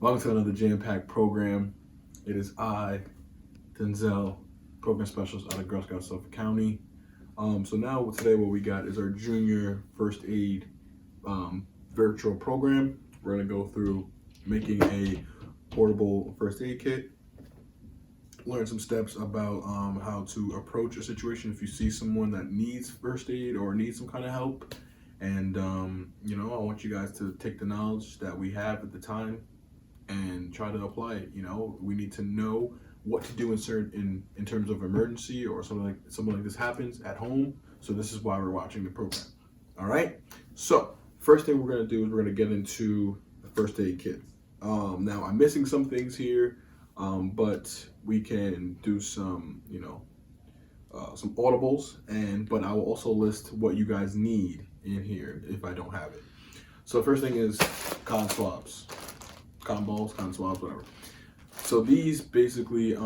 Welcome to another jam-packed program. It is I, Denzel, program specialist out of Girl Scouts Suffolk County. So now today what we got is our junior first aid virtual program. We're gonna go through making a portable first aid kit, learn some steps about how to approach a situation if you see someone that needs first aid or needs some kind of help. And I want you guys to take the knowledge that we have at the time and try to apply it. We need to know what to do in terms of emergency or something like this happens at home. So this is why we're watching the program. All right. So first thing we're gonna do is we're gonna get into the first aid kit. Now I'm missing some things here, but we can do some audibles, but I will also list what you guys need in here if I don't have it. So first thing is cotton swabs. Cotton balls, cotton swabs, whatever. So these basically,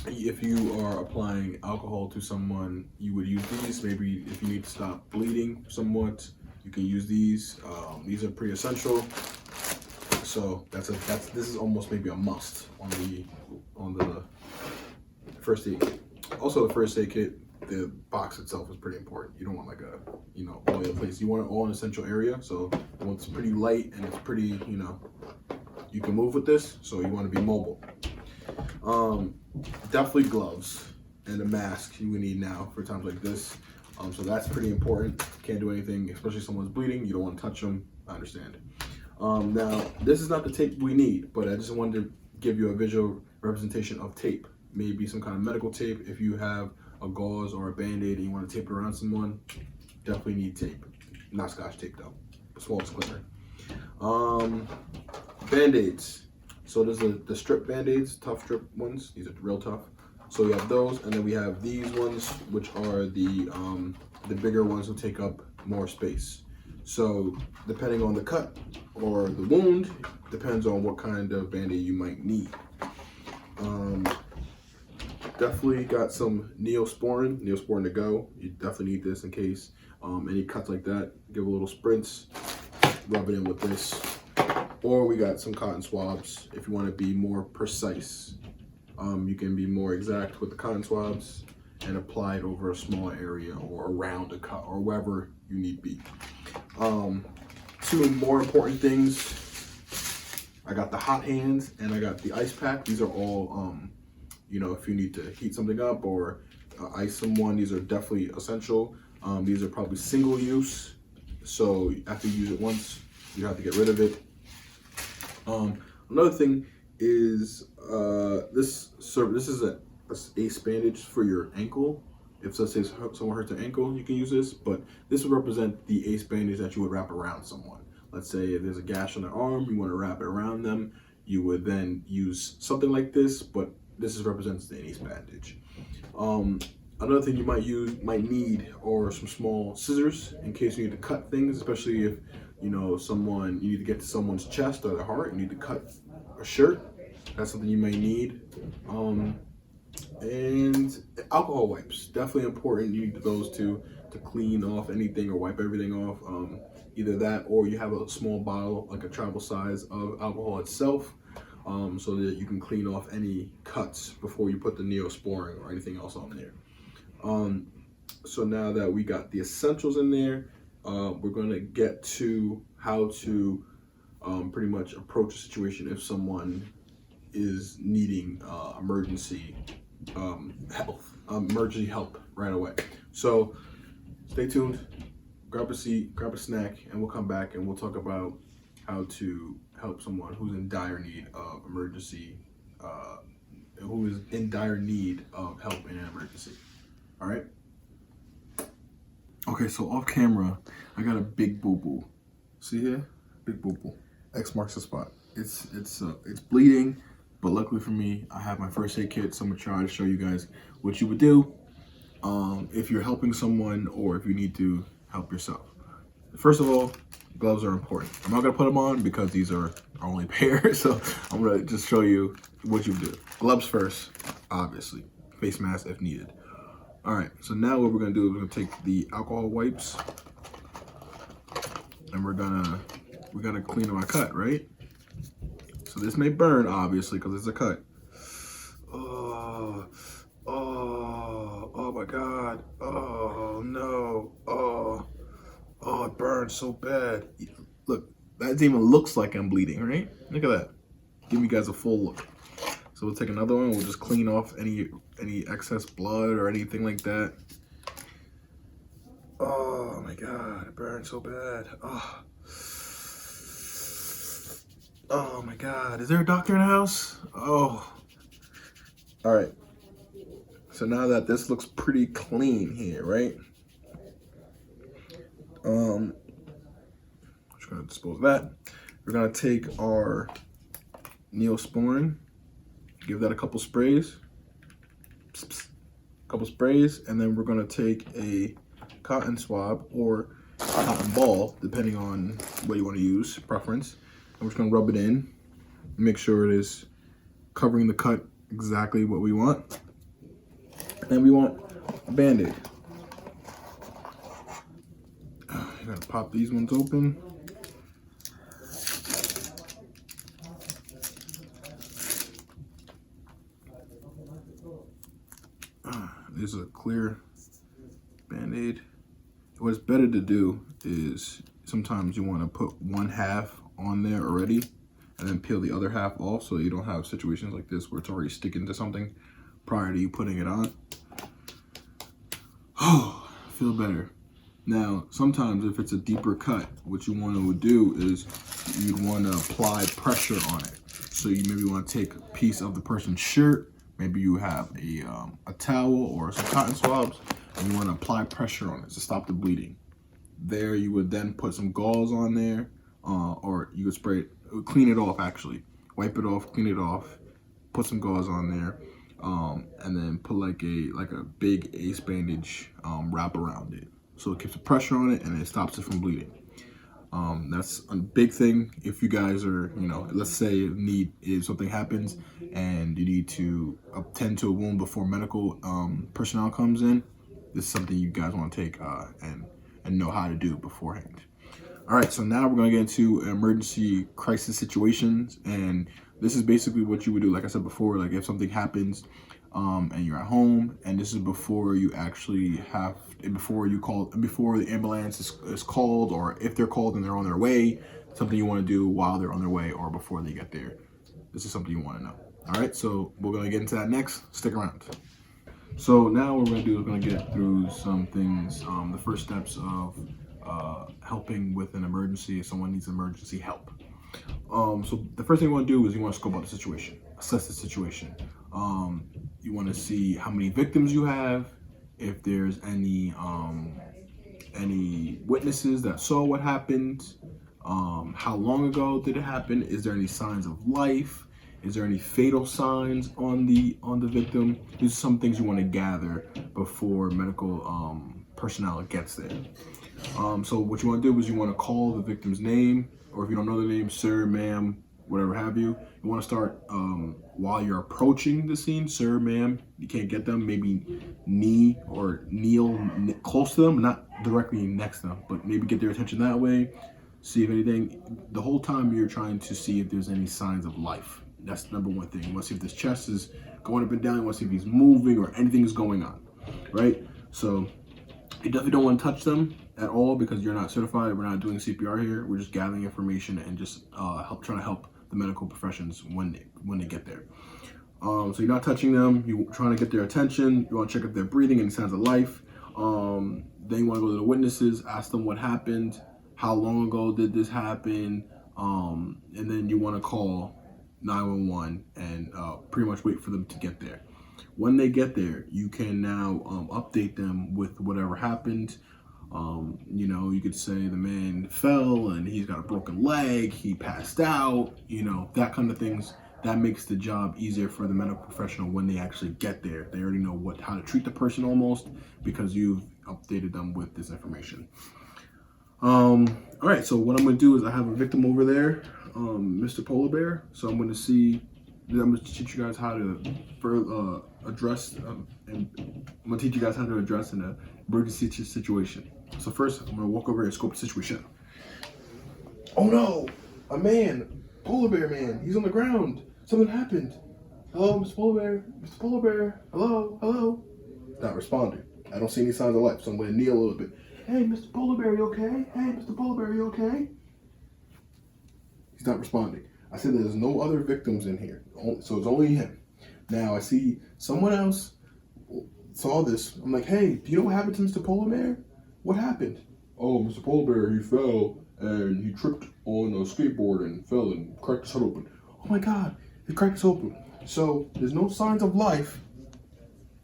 if you are applying alcohol to someone, you would use these. Maybe if you need to stop bleeding somewhat, you can use these. These are pretty essential. So this is almost maybe a must on the first aid kit. Also, the first aid kit, the box itself is pretty important. You don't want like all over the place. You want it all in an essential area. So it's pretty light and it's pretty, you can move with this, so you want to be mobile. Definitely gloves and a mask you would need now for times like this. So that's pretty important. Can't do anything, especially if someone's bleeding. You don't want to touch them. I understand. Now, this is not the tape we need, but I just wanted to give you a visual representation of tape. Maybe some kind of medical tape. If you have a gauze or a band-aid and you want to tape it around someone, definitely need tape. Not Scotch tape though, the smallest cleaner. Band-aids. So there's the strip band-aids, tough strip ones. These are real tough. So we have those, and then we have these ones, which are the bigger ones will take up more space. So depending on the cut or the wound, depends on what kind of band-aid you might need. Definitely got some Neosporin to go. You definitely need this in case any cuts like that. Give a little sprints, rub it in with this. Or we got some cotton swabs if you want to be more precise. You can be more exact with the cotton swabs and apply it over a small area or around a cut or wherever you need be. Two more important things. I got the hot hands and I got the ice pack. These are all, if you need to heat something up or ice someone, these are definitely essential. These are probably single use, so after you use it once, you have to get rid of it. Another thing is this is a ace bandage for your ankle. If let's say someone hurts their ankle, you can use this, but this would represent the ace bandage that you would wrap around someone. Let's say if there's a gash on their arm, you want to wrap it around them, you would then use something like this, but this represents the ace bandage. Another thing you might need are some small scissors in case you need to cut things, especially if you need to get to someone's chest or their heart, you need to cut a shirt. That's something you may need. And alcohol wipes, definitely important. You need those to clean off anything or wipe everything off. Either that or you have a small bottle, like a travel size of alcohol itself, so that you can clean off any cuts before you put the Neosporin or anything else on there. So now that we got the essentials in there, we're going to get to how to pretty much approach a situation if someone is needing emergency help right away. So stay tuned, grab a seat, grab a snack, and we'll come back and we'll talk about how to help someone who's in dire need of help in an emergency. All right. Okay, so off camera, I got a big boo-boo. See here? Big boo-boo. X marks the spot. It's bleeding, but luckily for me, I have my first aid kit, so I'm gonna try to show you guys what you would do if you're helping someone or if you need to help yourself. First of all, gloves are important. I'm not gonna put them on because these are our only pair, so I'm gonna just show you what you do. Gloves first, obviously. Face mask if needed. All right, so now what we're gonna do is we're gonna take the alcohol wipes and we're gonna clean our cut, right? So this may burn, obviously, because it's a cut. Oh, oh my God. Oh no. Oh, it burns so bad. Look, that even looks like I'm bleeding, right? Look at that. Give you guys a full look. So we'll take another one. We'll just clean off any excess blood or anything like that. Oh my God, it burns so bad. Oh my God, is there a doctor in the house? Oh. All right. So now that this looks pretty clean here, right? Just gonna dispose of that. We're gonna take our Neosporin, give that a couple sprays, and then we're gonna take a cotton swab or cotton ball, depending on what you want to use, preference. I'm just gonna rub it in, make sure it is covering the cut exactly what we want. And we want a Band-Aid. You're gonna pop these ones open. This is a clear Band-Aid. What's better to do is sometimes you want to put one half on there already and then peel the other half off so you don't have situations like this where it's already sticking to something prior to you putting it on. Oh, I feel better. Now, sometimes if it's a deeper cut, what you want to do is you'd want to apply pressure on it. So you maybe want to take a piece of the person's shirt. Maybe you have a towel or some cotton swabs, and you want to apply pressure on it to stop the bleeding. There, you would then put some gauze on there, or you could spray it, clean it off actually. Wipe it off, clean it off, put some gauze on there, and then put like a big ace bandage wrap around it. So it keeps the pressure on it and it stops it from bleeding. That's a big thing if you guys are, let's say if something happens and you need to attend to a wound before medical personnel comes in. This is something you guys want to take and know how to do beforehand. All right, so now we're going to get into emergency crisis situations, and this is basically what you would do. Like I said before, like if something happens and you're at home, and this is before you actually before the ambulance is called, or if they're called and they're on their way, something you want to do while they're on their way or before they get there. This is something you want to know. All right, so we're going to get into that next. Stick around. So now what we're going to do is we're going to get through some things, the first steps of helping with an emergency if someone needs emergency help. So the first thing you want to do is you want to scope out the situation, assess the situation. You want to see how many victims you have, if there's any witnesses that saw what happened, how long ago did it happen, is there any signs of life, is there any fatal signs on the victim. These are some things you want to gather before medical personnel gets there. So what you want to do is you want to call the victim's name, or if you don't know the name, sir, ma'am, whatever have you. You want to start while you're approaching the scene, sir, ma'am. You can't get them, maybe kneel close to them, not directly next to them, but maybe get their attention that way. See if anything, the whole time you're trying to see if there's any signs of life. That's the number one thing. You want to see if this chest is going up and down. You want to see if he's moving or anything is going on, right? So you definitely don't want to touch them at all because you're not certified. We're not doing CPR here. We're just gathering information and just trying to help the medical professions when they get there. So you're not touching them. You're trying to get their attention. You want to check if they're breathing, any signs of life. Then you want to go to the witnesses, ask them what happened, how long ago did this happen, and then you want to call 911 and pretty much wait for them to get there. When they get there, you can now update them with whatever happened. You could say the man fell and he's got a broken leg, he passed out, that kind of things. That makes the job easier for the medical professional when they actually get there. They already know how to treat the person almost because you've updated them with this information. All right, so what I'm going to do is I have a victim over there, Mr. Polar Bear. So I'm going to teach you guys how to address, and I'm going to teach you guys how to address an emergency situation. So first, I'm going to walk over and scope the situation. Oh no, a man. Polar bear man, he's on the ground. Something happened. Hello, Mr. Polar Bear. Mr. Polar Bear. Hello, hello. Not responding. I don't see any signs of life, so I'm going to kneel a little bit. Hey, Mr. Polar Bear, you okay? Hey, Mr. Polar Bear, you okay? He's not responding. I said there's no other victims in here, so it's only him. Now I see someone else saw this. I'm like, hey, do you know what happened to Mr. Polar Bear? What happened? Oh, Mr. Polar Bear, he fell and he tripped on a skateboard and fell and cracked his head open. Oh my God, he cracked his open. So there's no signs of life.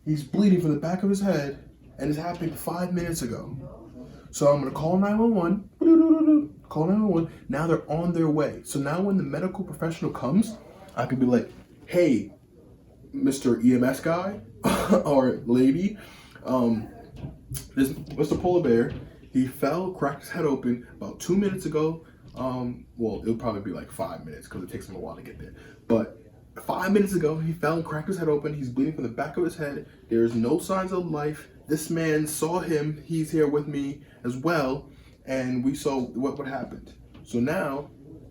He's bleeding from the back of his head, and it happened 5 minutes ago. So I'm gonna call 911. Call 911. Now they're on their way. So now when the medical professional comes, I can be like, hey, Mr. EMS guy or lady, this Mr. Polar Bear, he fell, cracked his head open about 2 minutes ago. Well, it'll probably be like 5 minutes because it takes him a while to get there. But 5 minutes ago, he fell and cracked his head open. He's bleeding from the back of his head. There's no signs of life. This man saw him. He's here with me as well, and we saw what happened. So now,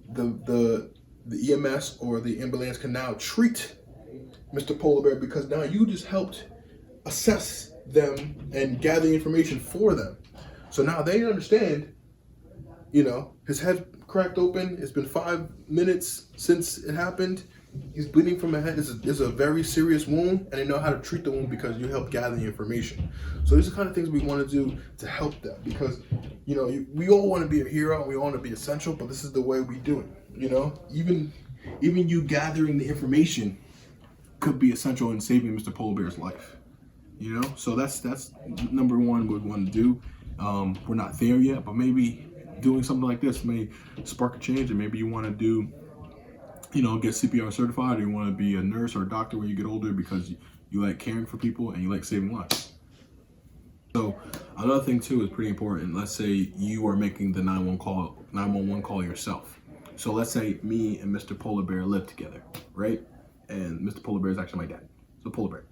the EMS or the ambulance can now treat Mr. Polar Bear because now you just helped assess them and gather information for them. So now they understand, his head cracked open. It's been 5 minutes since it happened. He's bleeding from the head. It's a very serious wound, and they know how to treat the wound because you help gather the information. So these are the kind of things we want to do to help them because, we all want to be a hero. We all want to be essential, but this is the way we do it. Even you gathering the information could be essential in saving Mr. Polar Bear's life. So that's number one we want to do. We're not there yet, but maybe doing something like this may spark a change, and maybe you want to do, get CPR certified, or you want to be a nurse or a doctor when you get older because you like caring for people and you like saving lives. So another thing too is pretty important. Let's say you are making the 911 call yourself. So let's say me and Mr. Polar Bear live together, right? And Mr. Polar Bear is actually my dad. So Polar Bear.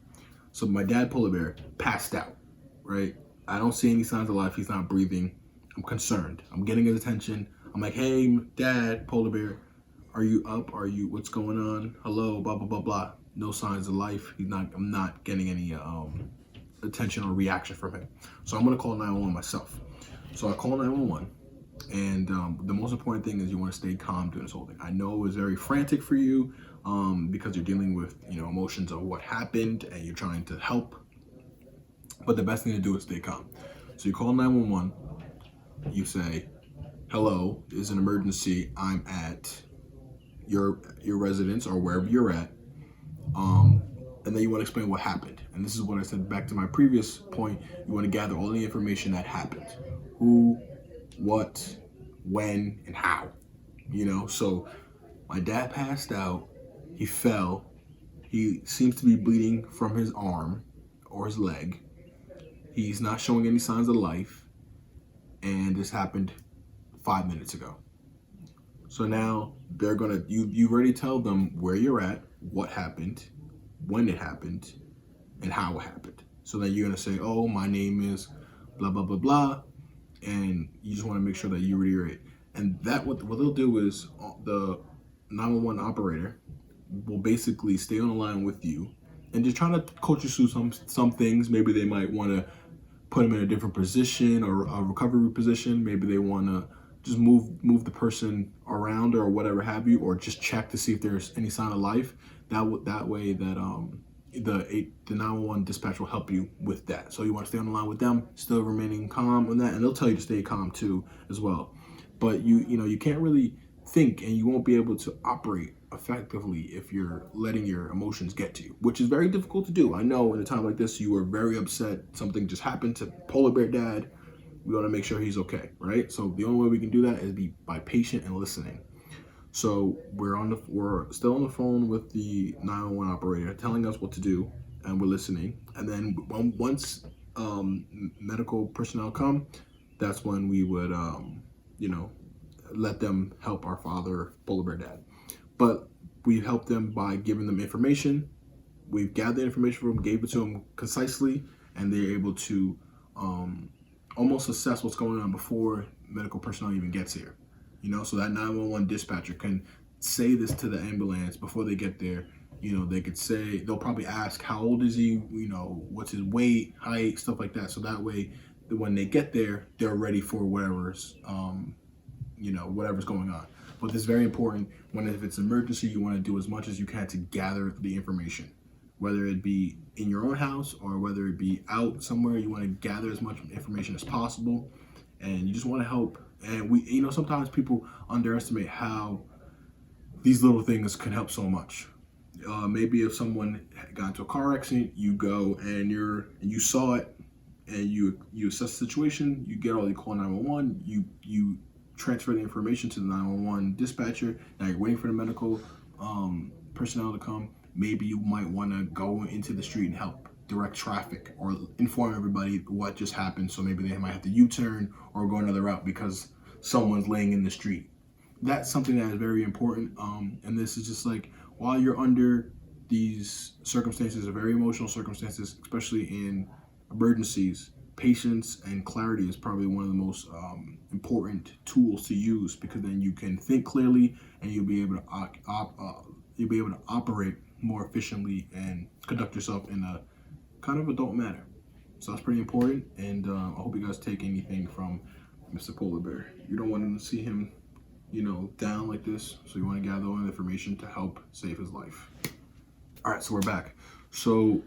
So my dad, Polar Bear, passed out, right? I don't see any signs of life. He's not breathing. I'm concerned. I'm getting his attention. I'm like, hey, Dad, Polar Bear, are you up? What's going on? Hello, blah, blah, blah, blah. No signs of life. I'm not getting any attention or reaction from him. So I'm going to call 911 myself. So I call 911. And the most important thing is you want to stay calm during this whole thing. I know it's very frantic for you because you're dealing with, emotions of what happened and you're trying to help. But the best thing to do is stay calm. So you call 911. You say, hello, there's an emergency. I'm at your residence or wherever you're at. And then you want to explain what happened. And this is what I said back to my previous point. You want to gather all the information that happened. Who, what, when, and how. So my dad passed out. He fell. He seems to be bleeding from his arm or his leg. He's not showing any signs of life. And this happened 5 minutes ago. So now they're you already tell them where you're at, what happened, when it happened, and how it happened. So then you're gonna say, oh, my name is blah, blah, blah, blah. And you just wanna make sure that you reiterate. And that what they'll do is the 911 operator will basically stay on the line with you and just trying to coach you through some things. Maybe they might wanna put them in a different position or a recovery position. Maybe they want to just move the person around or whatever have you, or just check to see if there's any sign of life. That way that the 911 dispatch will help you with that. So you want to stay on the line with them, still remaining calm on that, and they'll tell you to stay calm too as well. But you can't really think, and you won't be able to operate effectively if you're letting your emotions get to you, which is very difficult to do. I know in a time like this, you are very upset. Something just happened to Polar Bear Dad. We want to make sure he's okay, right? So the only way we can do that is by patient and listening. So we're still on the phone with the 911 operator, telling us what to do, and we're listening. And then once medical personnel come, that's when we would let them help our father, Polar Bear Dad. But we've helped them by giving them information. We've gathered information from them, gave it to them concisely, and they're able to almost assess what's going on before medical personnel even gets here. So that 911 dispatcher can say this to the ambulance before they get there. They could say, they'll probably ask, how old is he? What's his weight, height, stuff like that. So that way, when they get there, they're ready for whatever's going on. But this is very important. If it's an emergency, you want to do as much as you can to gather the information, whether it be in your own house or whether it be out somewhere. You want to gather as much information as possible, and you just want to help. And sometimes people underestimate how these little things can help so much. Maybe if someone got into a car accident, you go and you saw it, and you assess the situation. You call 911. You transfer the information to the 911 dispatcher. Now you're waiting for the medical personnel to come. Maybe you might want to go into the street and help direct traffic or inform everybody what just happened. So maybe they might have to U-turn or go another route because someone's laying in the street. That's something that is very important. And this is just like, while you're under these circumstances, very emotional circumstances, especially in emergencies, patience and clarity is probably one of the most important tools to use, because then you can think clearly and you'll be able to operate more efficiently and conduct yourself in a kind of adult manner. So that's pretty important, and I hope you guys take anything from Mr. Polar Bear. You don't want to see him, down like this, so you want to gather all the information to help save his life. All right, so we're back. So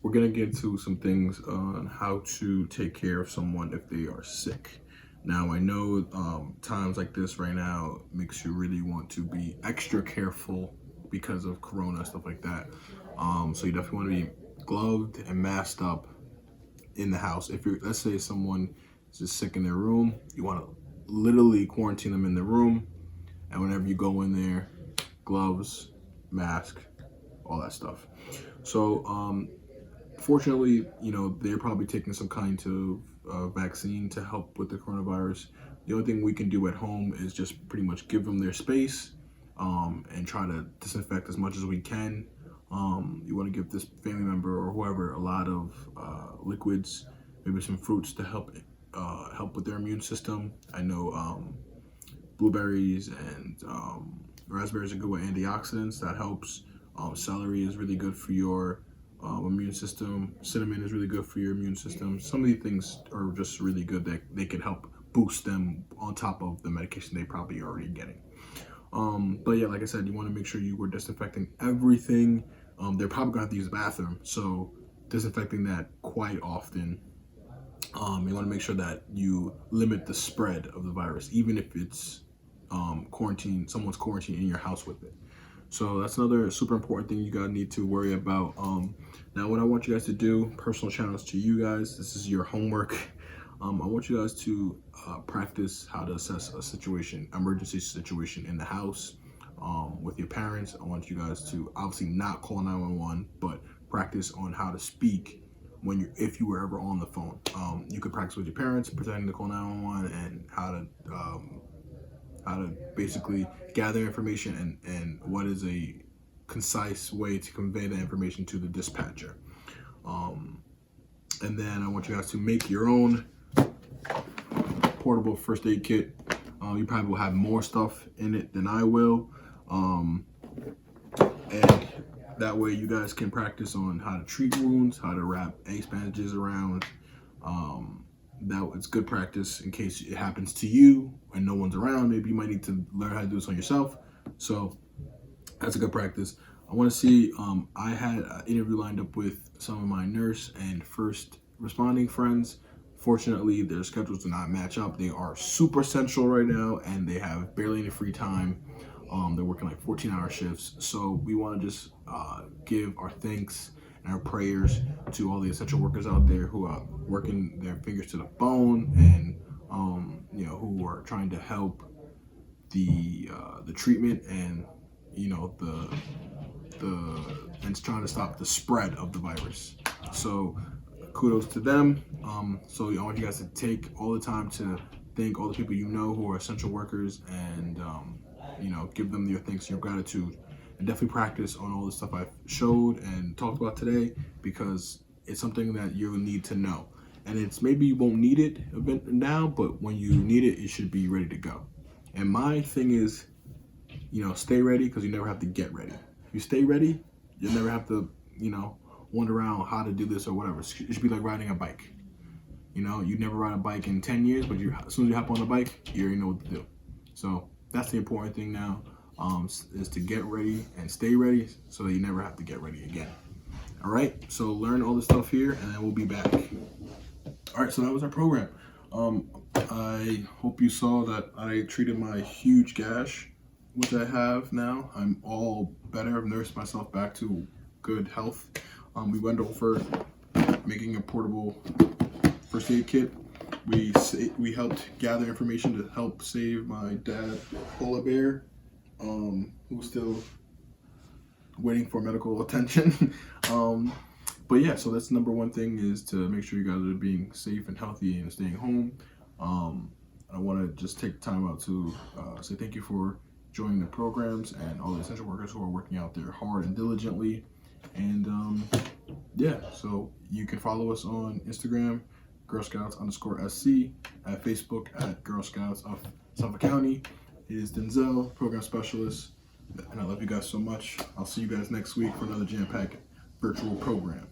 we're gonna get to some things on how to take care of someone if they are sick. Now, I know times like this right now makes you really want to be extra careful because of Corona, stuff like that. So you definitely want to be gloved and masked up in the house. If let's say someone is just sick in their room, you want to literally quarantine them in the room, and whenever you go in there, gloves, mask, all that stuff. So fortunately, they're probably taking some kind of vaccine to help with the coronavirus. The only thing we can do at home is just pretty much give them their space and try to disinfect as much as we can. You want to give this family member or whoever a lot of liquids, maybe some fruits to help with their immune system. I know blueberries and raspberries are good with antioxidants. That helps. Celery is really good for your immune system. Cinnamon is really good for your immune system. Some of these things are just really good that they can help boost them on top of the medication they probably are already getting. But yeah, like I said, you want to make sure you were disinfecting everything. They're probably going to have to use the bathroom, so disinfecting that quite often. You want to make sure that you limit the spread of the virus, even if it's someone's quarantined in your house with it. So that's another super important thing you guys need to worry about. Now, what I want you guys to do, personal challenge to you guys, this is your homework. I want you guys to practice how to assess a emergency situation in the house with your parents. I want you guys to obviously not call 911, but practice on how to speak if you were ever on the phone. You could practice with your parents, pretending to call 911, and how to basically gather information and what is a concise way to convey that information to the dispatcher. And then I want you guys to make your own portable first aid kit. You probably will have more stuff in it than I will. And that way you guys can practice on how to treat wounds, how to wrap ace bandages around. It's good practice in case it happens to you and no one's around. Maybe you might need to learn how to do this on yourself. So that's a good practice. I want to see, I had an interview lined up with some of my nurse and first responding friends. Fortunately, their schedules do not match up. They are super central right now and they have barely any free time. They're working like 14-hour shifts. So we want to just give our thanks and our prayers to all the essential workers out there who are working their fingers to the bone and who are trying to help the treatment and and trying to stop the spread of the virus. So kudos to them. So I want you guys to take all the time to thank all the people who are essential workers and give them your thanks and your gratitude. And definitely practice on all the stuff I've showed and talked about today, because it's something that you need to know. And it's maybe you won't need it now, but when you need it, it should be ready to go. And my thing is, stay ready, because you never have to get ready. If you stay ready, you'll never have to, wonder around how to do this or whatever. It should be like riding a bike. You never ride a bike in 10 years, but as soon as you hop on the bike, you already know what to do. So that's the important thing now, is to get ready and stay ready so that you never have to get ready again. All right, so learn all this stuff here, and then we'll be back. All right, so that was our program. I hope you saw that I treated my huge gash, which I have now. I'm all better. I've nursed myself back to good health. We went over making a portable first aid kit. We helped gather information to help save my dad, Polar Bear, who's still waiting for medical attention. But yeah, so that's number one thing, is to make sure you guys are being safe and healthy and staying home. I want to just take time out to say thank you for joining the programs and all the essential workers who are working out there hard and diligently. And yeah, so you can follow us on Instagram, Girl Scouts_SC, at Facebook at Girl Scouts of Suffolk County. It is Denzel, Program Specialist, and I love you guys so much. I'll see you guys next week for another jam-packed virtual program.